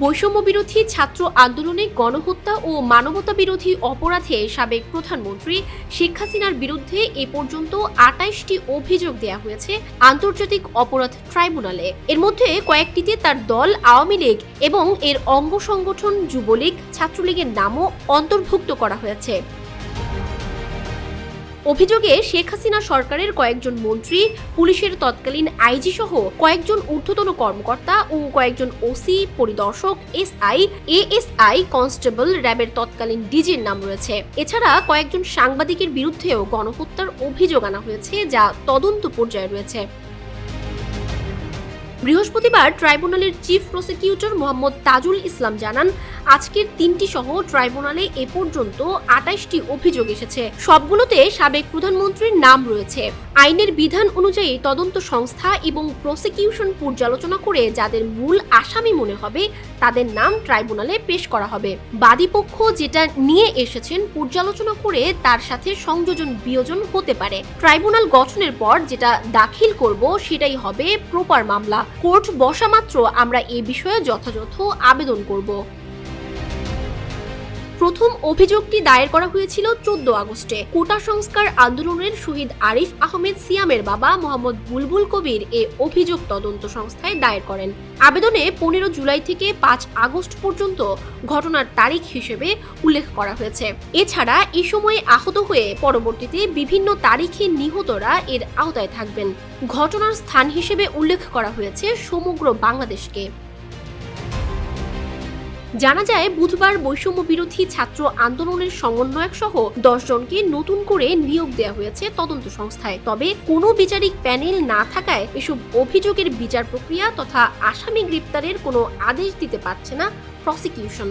বৈষম্য বিরোধী ছাত্র আন্দোলনে গণহত্যা ও মানবতা বিরোধী অপরাধে সাবেক প্রধানমন্ত্রী শেখ হাসিনার বিরুদ্ধে এ পর্যন্ত ২৮টি অভিযোগ দেয়া হয়েছে আন্তর্জাতিক অপরাধ ট্রাইব্যুনালে। এর মধ্যে কয়েকটিতে তার দল আওয়ামী লীগ এবং এর অঙ্গ সংগঠন যুবলীগ, ছাত্রলীগের নামও অন্তর্ভুক্ত করা হয়েছে। অভিযোগে শেখ হাসিনা সরকারের কয়েকজন মন্ত্রী, পুলিশের তৎকালীন আইজি সহ কয়েকজন ঊর্ধ্বতন কর্মকর্তা ও কয়েকজন ওসি, পরিদর্শক, এসআই, এএসআই, কনস্টেবল, র্যাবের তৎকালীন ডিজির নাম রয়েছে। এছাড়া কয়েকজন সাংবাদিকের বিরুদ্ধেও গণহত্যার অভিযোগ আনা হয়েছে, যা তদন্ত পর্যায়ে রয়েছে। বৃহস্পতিবার ট্রাইব্যুনালের চিফ প্রসিকিউটর মোহাম্মদ তাজুল ইসলাম জানান, আজকের ৩টি সহ ট্রাইব্যুনালে এ পর্যন্ত ২৮টি অভিযোগ এসেছে। সবগুলোতে সাবেক প্রধানমন্ত্রীর নাম রয়েছে। আইনের বিধান অনুযায়ী তদন্ত সংস্থা এবং প্রসিকিউশন পর্যালোচনা করে যাদের মূল আসামি মনে হবে তাদের নাম ট্রাইব্যুনালে পেশ করা হবে। বাদীপক্ষ যেটা নিয়ে এসেছেন পর্যালোচনা করে তার সাথে সংযোজন বিয়োজন হতে পারে। ট্রাইব্যুনাল গঠনের পর যেটা দাখিল করব সেটাই হবে প্রপার মামলা। কোর্ট বসা মাত্র আমরা এ বিষয়ে যথাযথ আবেদন করব। প্রথম অভিযোগটি দায়ের করা হয়েছিল ১৪ আগস্টে। কোটা সংস্কার আন্দোলনের শহীদ আরিফ আহমেদ সিয়ামের বাবা মোহাম্মদ বুলবুল কবির এ অভিযোগ তদন্ত সংস্থায় দায়ের করেন। আবেদনে ১৫ জুলাই থেকে ৫ আগস্ট পর্যন্ত ঘটনার তারিখ হিসেবে উল্লেখ করা হয়েছে। এছাড়া এ সময়ে আহত হয়ে পরবর্তীতে বিভিন্ন তারিখে নিহতরা এর আওতায় থাকবেন। ঘটনার স্থান হিসেবে উল্লেখ করা হয়েছে সমগ্র বাংলাদেশকে। জানা যায়, বুধবার বৈষম্য বিরোধী ছাত্র আন্দোলনের সমন্বয়ক সহ ১০ জনকে নতুন করে নিয়োগ দেওয়া হয়েছে তদন্ত সংস্থায়। তবে কোনো বিচারিক প্যানেল না থাকায় এসব অভিযোগের বিচার প্রক্রিয়া তথা আসামি গ্রেপ্তারের কোনো আদেশ দিতে পারছে না প্রসিকিউশন।